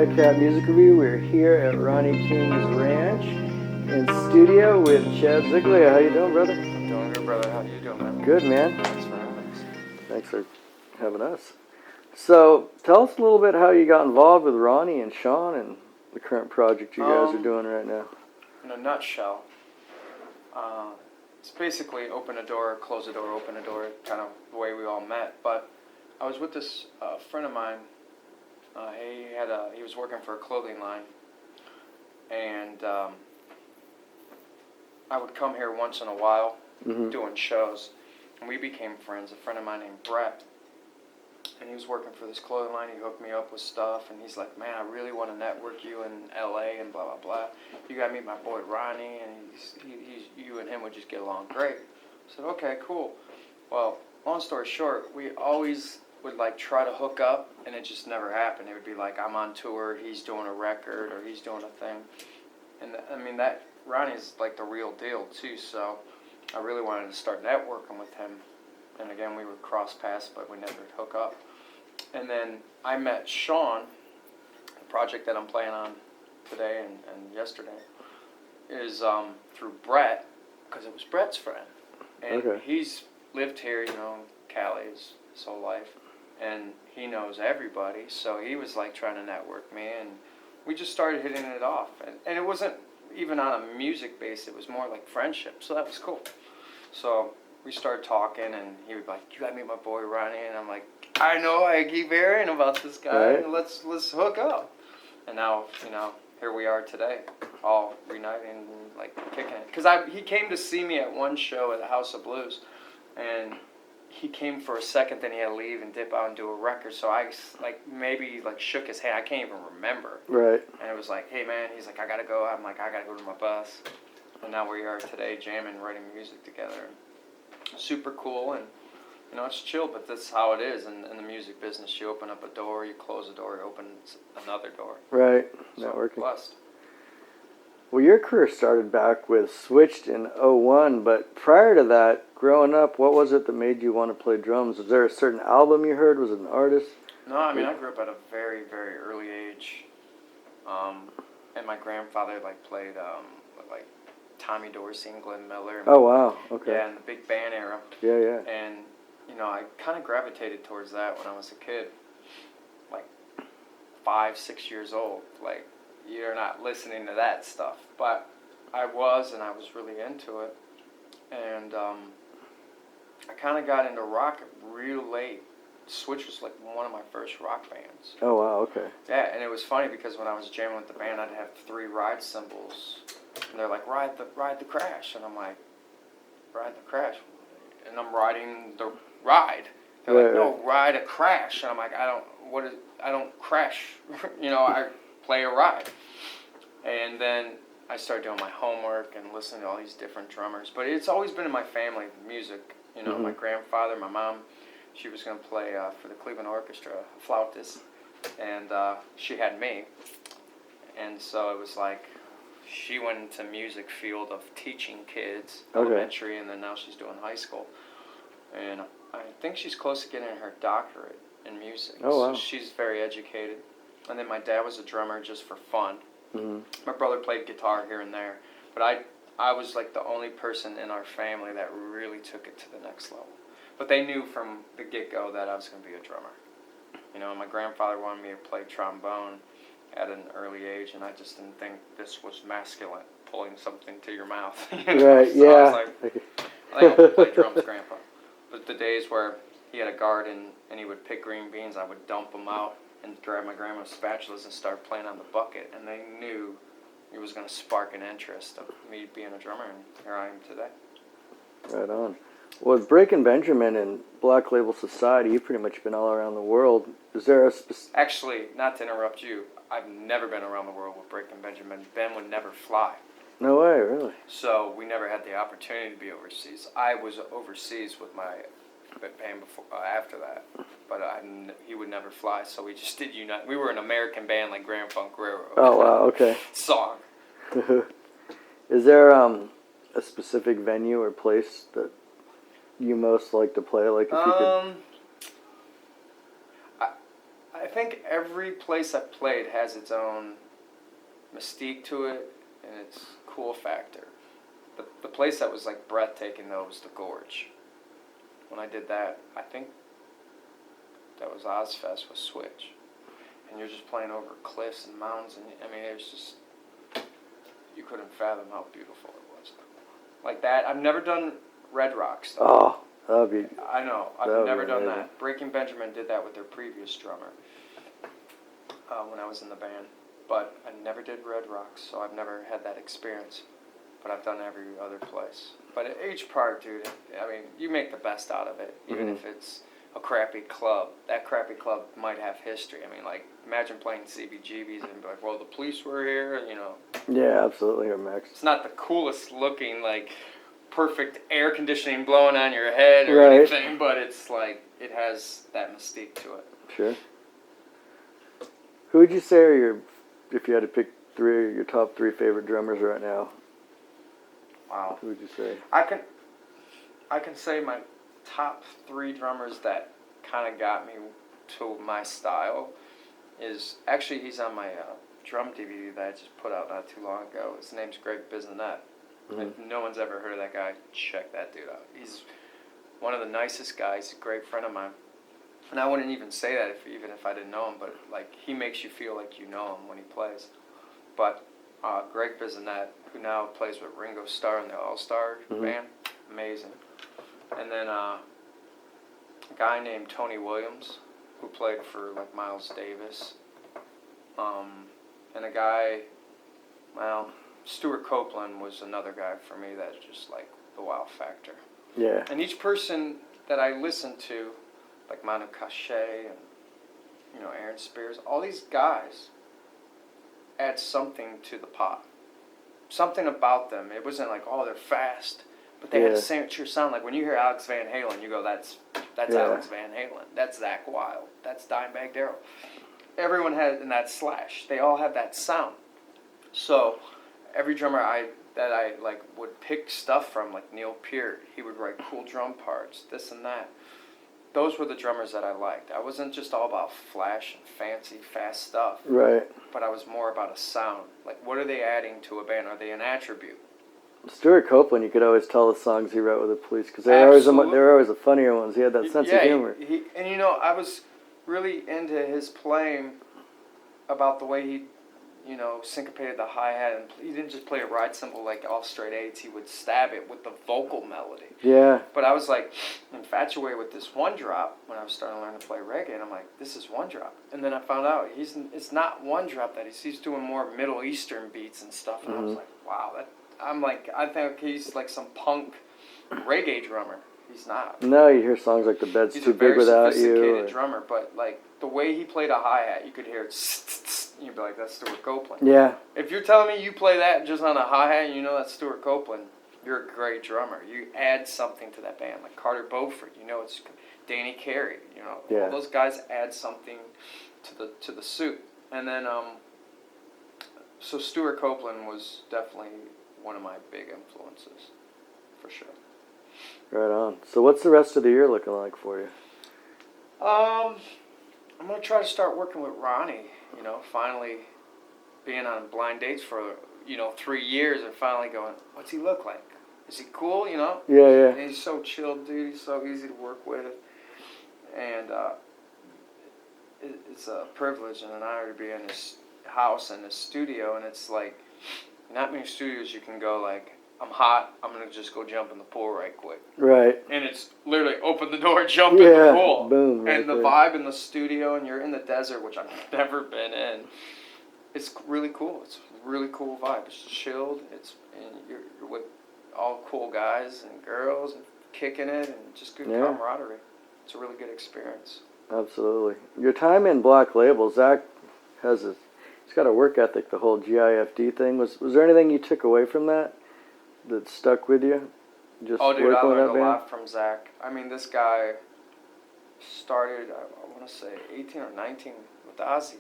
Madcap Music Review. We're here at Ronnie King's Ranch in studio with Chad Szeliga. How you doing, brother? Doing good, brother. How you doing, man? Good, man. Thanks for having us. Thanks for having us. So, tell us a little bit how you got involved with Ronnie and Sean and the current project you guys are doing right now. In a nutshell, it's basically open a door, close a door, open a door, kind of the way we all met. But I was with this friend of mine. He was working for a clothing line, and I would come here once in a while doing shows, and we became friends. A friend of mine named Brett, and he was working for this clothing line. He hooked me up with stuff, and he's like, "Man, I really want to network you in L.A. and blah blah blah. You got to meet my boy Ronnie, and you and him would just get along great." I said, "Okay, cool." Well, long story short, we always would like try to hook up, and it just never happened. It would be like, I'm on tour, he's doing a record, or he's doing a thing, and I mean that Ronnie's like the real deal too. So I really wanted to start networking with him, and again we would cross paths, but we never hook up. And then I met Sean. The project that I'm playing on today and yesterday is through Brett, because it was Brett's friend, and he's lived here, you know, Cali his whole life, and he knows everybody, so he was like trying to network me, and we just started hitting it off, and it wasn't even on a music base, it was more like friendship, so that was cool. So we started talking, and he would be like, "You gotta meet my boy Ronnie," and I'm like, "I know, I keep hearing about this guy, and let's hook up." And now, you know, here we are today, all reuniting, like kicking it. Because he came to see me at one show at the House of Blues, and he came for a second, then he had to leave and dip out and do a record. So I maybe shook his hand. I can't even remember. Right. And it was like, "Hey man," he's like, "I gotta go." I'm like, "I gotta go to my bus." And now we are today, jamming, writing music together. Super cool, and you know, it's chill, but that's how it is in the music business. You open up a door, you close a door, you open another door. Right. So Networking. Blessed. Well, your career started back with Switched in '01, but prior to that, growing up, what was it that made you want to play drums? Was there a certain album you heard? Was it an artist? No, I mean, I grew up at a very, very early age, and my grandfather played Tommy Dorsey and Glenn Miller. Oh wow, okay. Yeah, in the big band era. Yeah, yeah. And you know, I kind of gravitated towards that when I was a kid, like 5, 6 years old. Like, you're not listening to that stuff, but I was, and I was really into it. And I kind of got into rock real late. Switch was like one of my first rock bands. Oh wow, okay. Yeah, and it was funny because when I was jamming with the band, I'd have 3 ride cymbals, and they're like, ride the crash, and I'm like, "Ride the crash," and I'm riding the ride. They're like, "No, ride a crash," and I'm like, I don't crash, you know, I play a ride. And then I started doing my homework and listening to all these different drummers. But it's always been in my family, music. You know, my grandfather, my mom, she was going to play for the Cleveland Orchestra, a flautist, and she had me. And so it was like, she went into music field of teaching kids, elementary, and then now she's doing high school. And I think she's close to getting her doctorate in music. Oh, wow. So she's very educated. And then my dad was a drummer just for fun. Mm-hmm. My brother played guitar here and there. But I was like the only person in our family that really took it to the next level. But they knew from the get-go that I was going to be a drummer. You know, my grandfather wanted me to play trombone at an early age, and I just didn't think this was masculine, pulling something to your mouth. You know? Right, so yeah. I was like, I think I'll play drums, Grandpa. But the days where he had a garden and he would pick green beans, I would dump them out and grab my grandma's spatulas and start playing on the bucket, and they knew it was going to spark an interest of me being a drummer, and here I am today. Right on. Well, with Breaking Benjamin and Black Label Society, you've pretty much been all around the world. Is there a Actually, not to interrupt you, I've never been around the world with Breaking Benjamin. Ben would never fly. No way, really? So we never had the opportunity to be overseas. I was overseas with my band before, after that, but he would never fly, so we just did unite. We were an American band like Grand Funk Railroad. Oh, wow, okay. Song. Is there a specific venue or place that you most like to play? Like if you could... I think every place I've played has its own mystique to it and its cool factor. The place that was like breathtaking though was the Gorge. When I did that, I think that was Ozfest with Switch, and you're just playing over cliffs and mountains, and I mean it was just, you couldn't fathom how beautiful it was. Like that, I've never done Red Rocks though. Oh, that'd be. I know, I've never done that. Breaking Benjamin did that with their previous drummer when I was in the band, but I never did Red Rocks, so I've never had that experience. But I've done every other place. But at each part, dude, I mean, you make the best out of it, even if it's a crappy club. That crappy club might have history. I mean, like, imagine playing CBGBs and be like, well, the police were here, you know. Yeah, absolutely, or Max. It's not the coolest looking, like, perfect air conditioning blowing on your head or anything, but it's like, it has that mystique to it. Sure. Who would you say are your, if you had to pick your top 3 favorite drummers right now? Wow. Who would you say? I can say my top 3 drummers that kind of got me to my style is, actually he's on my drum DVD that I just put out not too long ago. His name's Greg Bisonet. If no one's ever heard of that guy, check that dude out. He's one of the nicest guys, a great friend of mine. And I wouldn't even say that even if I didn't know him, but like he makes you feel like you know him when he plays. But Greg Bisonet, who now plays with Ringo Starr in the All-Star band, amazing. And then a guy named Tony Williams, who played for like Miles Davis. And a guy, well, Stuart Copeland was another guy for me that just like the wow factor. Yeah. And each person that I listened to, like Manu Katché and, you know, Aaron Spears, all these guys add something to the pot. Something about them. It wasn't like, oh, they're fast, but they had a signature sound. Like when you hear Alex Van Halen, you go, that's Alex Van Halen. That's Zakk Wylde. That's Dimebag Darrell. Everyone had, and that's Slash. They all have that sound. So every drummer that I like would pick stuff from, like Neil Peart, he would write cool drum parts, this and that. Those were the drummers that I liked. I wasn't just all about flash and fancy, fast stuff. Right. But I was more about a sound. Like, what are they adding to a band? Are they an attribute? Stuart Copeland, you could always tell the songs he wrote with the Police, because they were always the funnier ones. He had that sense of humor. And you know, I was really into his playing about the way he, you know, syncopated the hi-hat, and he didn't just play a ride cymbal like all straight eights. He would stab it with the vocal melody. Yeah. But I was like infatuated with this one drop when I was starting to learn to play reggae, and I'm like, this is one drop. And then I found out it's not one drop that he's doing more Middle Eastern beats and stuff, and I was like, wow, I think he's like some punk reggae drummer. He's not. No, you hear songs like The Bed's Too Big Without You. He's a very sophisticated drummer, but like the way he played a hi-hat, you could hear it, and you'd be like, that's Stuart Copeland. Yeah. If you're telling me you play that just on a hi-hat and you know that's Stuart Copeland, you're a great drummer. You add something to that band, like Carter Beauford, you know, it's Danny Carey, you know, all those guys add something to the suit. And then, so Stuart Copeland was definitely one of my big influences, for sure. Right on. So what's the rest of the year looking like for you? I'm going to try to start working with Ronnie, you know, finally being on blind dates for, you know, 3 years and finally going, what's he look like? Is he cool, you know? Yeah. And he's so chill, dude. He's so easy to work with. And it's a privilege and an honor to be in his house and his studio. And it's like, not many studios you can go like, I'm hot, I'm going to just go jump in the pool right quick. Right. And it's literally open the door, jump in the pool. Boom. And the vibe in the studio, and you're in the desert, which I've never been in. It's really cool. It's a really cool vibe. It's chilled. And you're with all cool guys and girls and kicking it and just good camaraderie. It's a really good experience. Absolutely. Your time in Black Label, Zach he's got a work ethic, the whole GIFD thing. Was there anything you took away from that stuck with you? Just dude, I working with learned that a band? lot from Zach. I mean, this guy started, I want to say, 18 or 19 with Ozzy.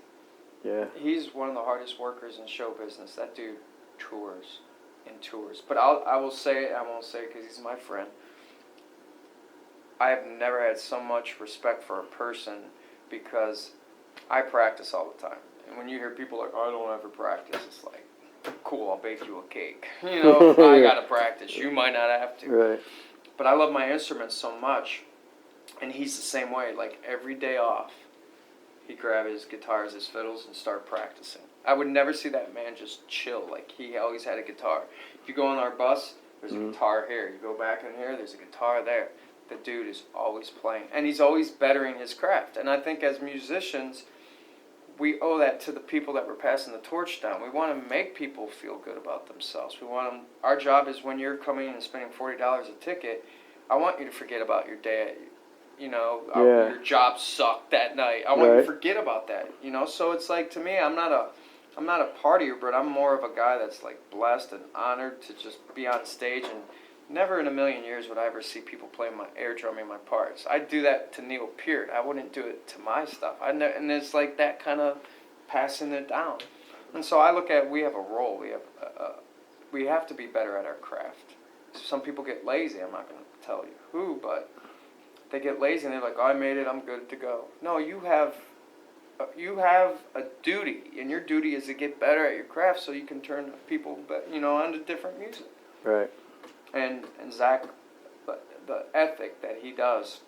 Yeah. He's one of the hardest workers in show business. That dude tours and tours. But I will say it, I won't say it because he's my friend. I have never had so much respect for a person because I practice all the time. And when you hear people like, oh, I don't ever practice, it's like, cool, I'll bake you a cake. You know, I got to practice. You might not have to. Right. But I love my instruments so much. And he's the same way. Like, every day off, he'd grab his guitars, his fiddles, and start practicing. I would never see that man just chill. Like, he always had a guitar. If you go on our bus, there's a guitar here. You go back in here, there's a guitar there. The dude is always playing. And he's always bettering his craft. And I think as musicians, we owe that to the people that we're passing the torch down. We want to make people feel good about themselves. We want them. Our job is when you're coming in and spending $40 a ticket, I want you to forget about your day. You know, your job sucked that night. I want you to forget about that. You know, so it's like, to me, I'm not a partier, but I'm more of a guy that's like blessed and honored to just be on stage. And never in a million years would I ever see people playing my air drumming my parts. I'd do that to Neil Peart. I wouldn't do it to my stuff. And it's like that kind of passing it down. And so I look at, we have a role. We have to be better at our craft. Some people get lazy. I'm not going to tell you who, but they get lazy and they're like, oh, I made it, I'm good to go. No, you have a duty, and your duty is to get better at your craft so you can turn people, onto different music. Right. And Zach, the ethic that he does,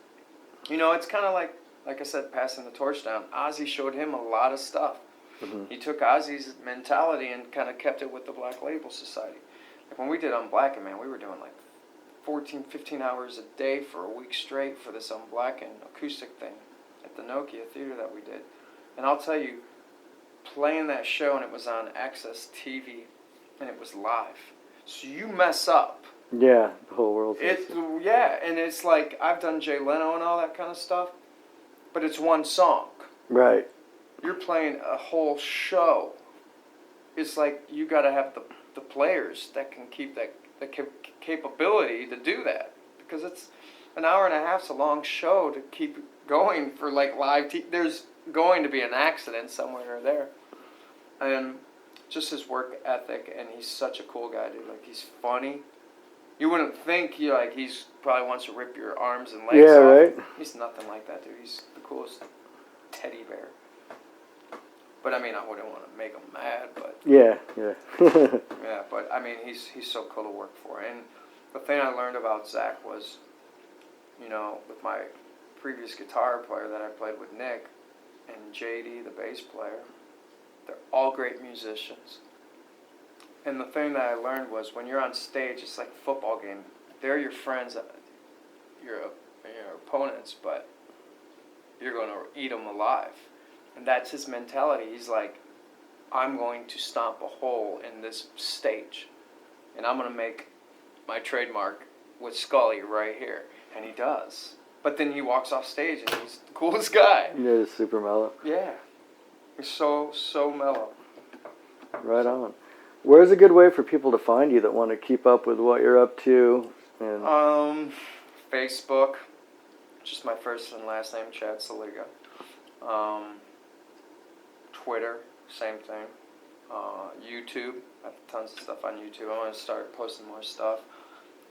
it's kind of like I said, passing the torch down. Ozzy showed him a lot of stuff. Mm-hmm. He took Ozzy's mentality and kind of kept it with the Black Label Society. Like when we did Unblackened, man, we were doing like 14, 15 hours a day for a week straight for this Unblackened acoustic thing at the Nokia Theater that we did. And I'll tell you, playing that show, and it was on Access TV, and it was live. So you mess up. Yeah, the whole world. Yeah, and it's like, I've done Jay Leno and all that kind of stuff, but it's one song. Right. You're playing a whole show. It's like you got to have the players that can keep the capability to do that, because it's an hour and a half's a long show to keep going for like live TV. There's going to be an accident somewhere or there. And just his work ethic, and he's such a cool guy, dude. Like, he's funny. You wouldn't think he's probably wants to rip your arms and legs off. Right. He's nothing like that, dude. He's the coolest teddy bear. But I mean, I wouldn't want to make him mad, but yeah. yeah, but I mean, he's so cool to work for. And the thing I learned about Zach was, with my previous guitar player that I played with, Nick, and JD, the bass player, they're all great musicians. And the thing that I learned was, when you're on stage, it's like a football game. They're your friends, your opponents, but you're going to eat them alive. And that's his mentality. He's like, I'm going to stomp a hole in this stage, and I'm going to make my trademark with Scully right here. And he does. But then he walks off stage, and he's the coolest guy. Yeah, he's super mellow. Yeah. He's so mellow. Right on. Where's a good way for people to find you that want to keep up with what you're up to? And Facebook, just my first and last name, Chad Szeliga. Twitter, same thing. YouTube, I have tons of stuff on YouTube. I want to start posting more stuff.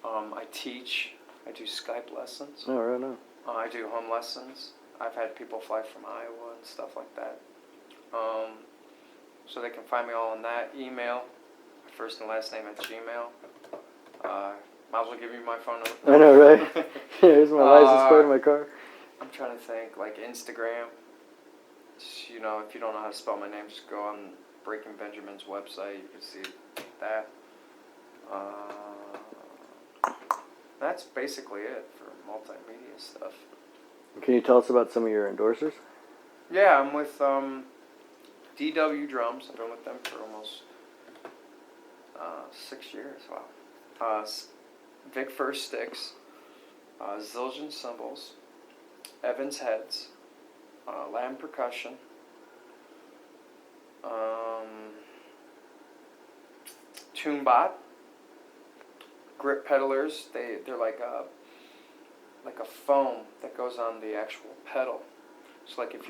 I teach. I do Skype lessons. Oh, right on. I do home lessons. I've had people fly from Iowa and stuff like that. So they can find me all on that. Email, first and last name at Gmail. Might as well give you my phone number. I know, right? Here's my license plate in my car. I'm trying to think, like Instagram. If you don't know how to spell my name, just go on Breaking Benjamin's website. You can see that. That's basically it for multimedia stuff. Can you tell us about some of your endorsers? Yeah, I'm with DW Drums. I've been with them for almost 6 years. Wow. Vic First Sticks, Zildjian Cymbals, Evans Heads, Lamb Percussion, TuneBot, Grip Pedalers. They're like a foam that goes on the actual pedal. It's like if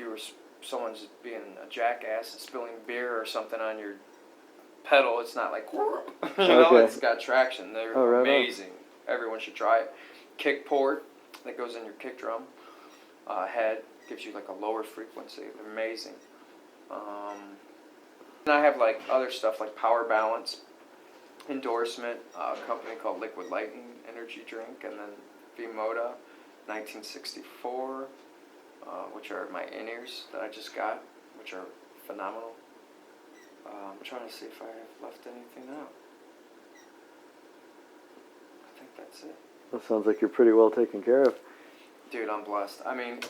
someone's being a jackass and spilling beer or something on your pedal, it's not like It's got traction. They're amazing. Everyone should try it. Kick port that goes in your kick drum. Head gives you like a lower frequency. They're amazing. And I have like other stuff like Power Balance, endorsement, a company called Liquid Lightning Energy Drink, and then V-Moda, 1964, which are my in-ears that I just got, which are phenomenal. I'm trying to see if I have left anything out. I think that's it. That sounds like you're pretty well taken care of. Dude, I'm blessed. I mean,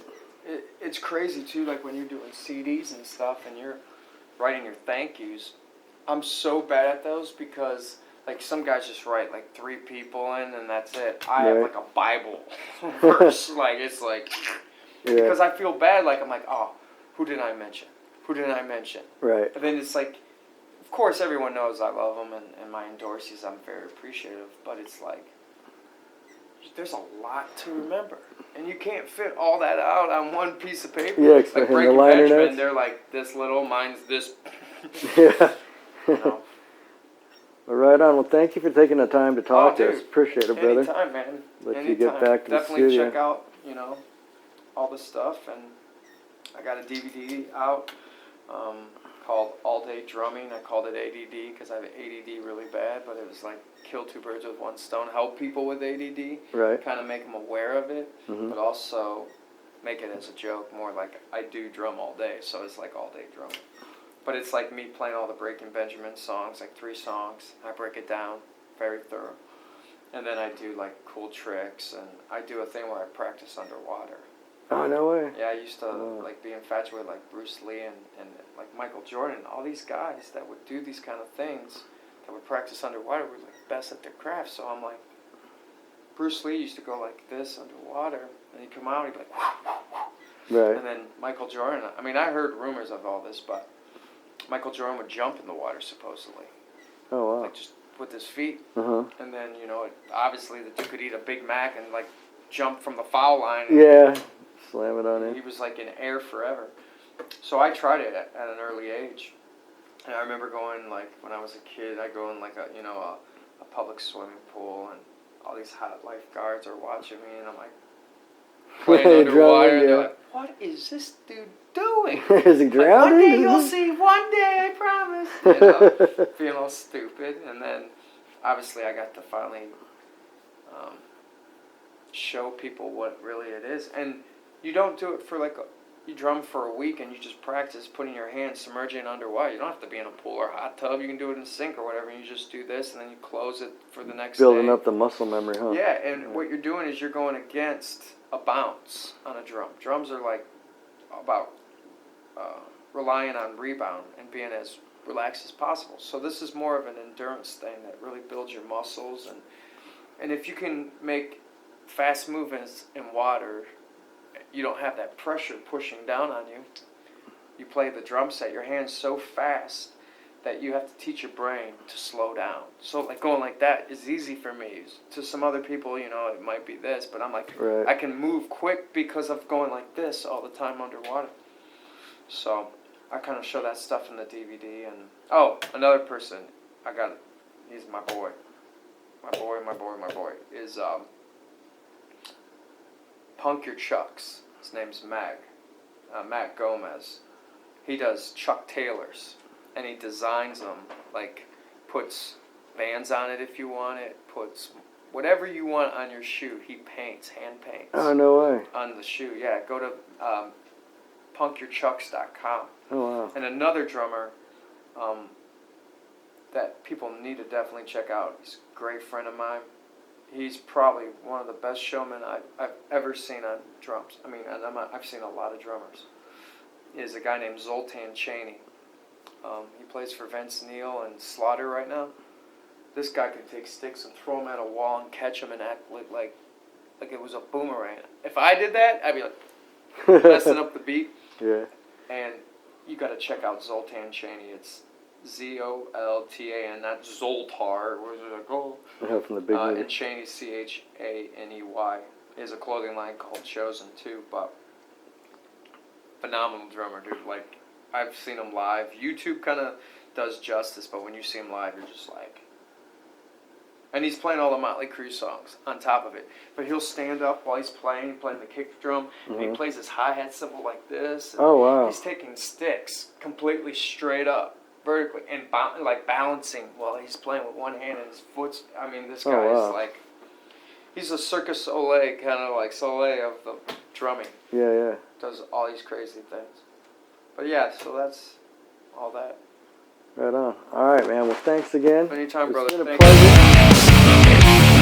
it's crazy too, like when you're doing CDs and stuff and you're writing your thank yous. I'm so bad at those because like some guys just write like 3 people in and that's it. I have like a Bible verse. Like it's like because I feel bad. Like I'm like, oh, who did I mention? Who did I mention? Right. And then it's like, of course everyone knows I love them and my endorsees. I'm very appreciative. But it's like there's a lot to remember, and you can't fit all that out on one piece of paper. Yeah, like Breaking Benjamin, they're like this little. Mine's this. Yeah. No. Well, right on. Well, thank you for taking the time to talk to us. Appreciate it, brother. Anytime, man. Let you get back to the studio. Definitely check out, all the stuff, and I got a DVD out called All Day Drumming. I called it ADD because I have ADD really bad, but it was like kill 2 birds with 1 stone. Help people with ADD. Right. Kind of make them aware of it, but also make it as a joke. More like I do drum all day, so it's like all day drumming. But it's like me playing all the Breaking Benjamin songs, like 3 songs. I break it down, very thorough. And then I do like cool tricks, and I do a thing where I practice underwater. Oh, no way. Yeah, I used to like be infatuated with like Bruce Lee and like Michael Jordan, all these guys that would do these kind of things, that would practice underwater, were like best at their craft. So I'm like, Bruce Lee used to go like this underwater, and he'd come out, he'd be like, right. And then Michael Jordan, I mean, I heard rumors of all this, but Michael Jordan would jump in the water supposedly. Oh, wow. Like just with his feet. Uh-huh. And then, obviously the dude could eat a Big Mac and like jump from the foul line. Yeah. Slam it on He in. was like in air forever. So I tried it at an early age. And I remember going like when I was a kid, I'd go in like a public swimming pool and all these hot lifeguards are watching me and I'm like playing underwater and they're like, what is this dude doing? Is he drowning? Like, one day you'll see, one day I promise. Feeling all stupid. And then obviously I got to finally show people what really it is. And you don't do it for you drum for a week and you just practice putting your hands submerging underwater. You don't have to be in a pool or a hot tub. You can do it in a sink or whatever. And you just do this and then you close it for the next Building day. up the muscle memory, huh? Yeah, and what you're doing is you're going against a bounce on a drum. Drums are like about relying on rebound and being as relaxed as possible. So this is more of an endurance thing that really builds your muscles. And if you can make fast movements in water, you don't have that pressure pushing down on you. You play the drum set, your hands so fast that you have to teach your brain to slow down. So like going like that is easy for me. To some other people, it might be this, but I'm like, right. I can move quick because of going like this all the time underwater. So I kind of show that stuff in the DVD. And another person, he's my boy. My boy is Punk Your Chucks. His name's Matt Gomez. He does Chuck Taylors, and he designs them, like puts bands on it if you want it, puts whatever you want on your shoe, he paints, hand paints. Oh, no way. On the shoe, yeah. Go to punkyourchucks.com. Oh, wow. And another drummer that people need to definitely check out, he's a great friend of mine. He's probably one of the best showmen I've ever seen on drums. I mean, I've seen a lot of drummers. Is a guy named Zoltan Chaney. He plays for Vince Neil and Slaughter right now. This guy can take sticks and throw them at a wall and catch them and act like it was a boomerang. If I did that, I'd be like messing up the beat. Yeah. And you got to check out Zoltan Chaney. It's Zoltan, not Zoltar. Where's it like, oh? From the big movie. And Chaney, Chaney, is a clothing line called Chosen too. But phenomenal drummer, dude. Like I've seen him live. YouTube kind of does justice, but when you see him live, you're just like, And he's playing all the Motley Crue songs on top of it. But he'll stand up while he's playing the kick drum, and he plays his hi-hat cymbal like this. Oh, wow. He's taking sticks completely straight up, vertically, and balancing while he's playing with one hand and his foot's... I mean, this guy is like... He's a Circus Soleil, kind of like Soleil of the drumming. Yeah. Does all these crazy things. But yeah, so that's all that. Right on. All right, man. Well, thanks again. Anytime, brother. It's been a Thank you. pleasure.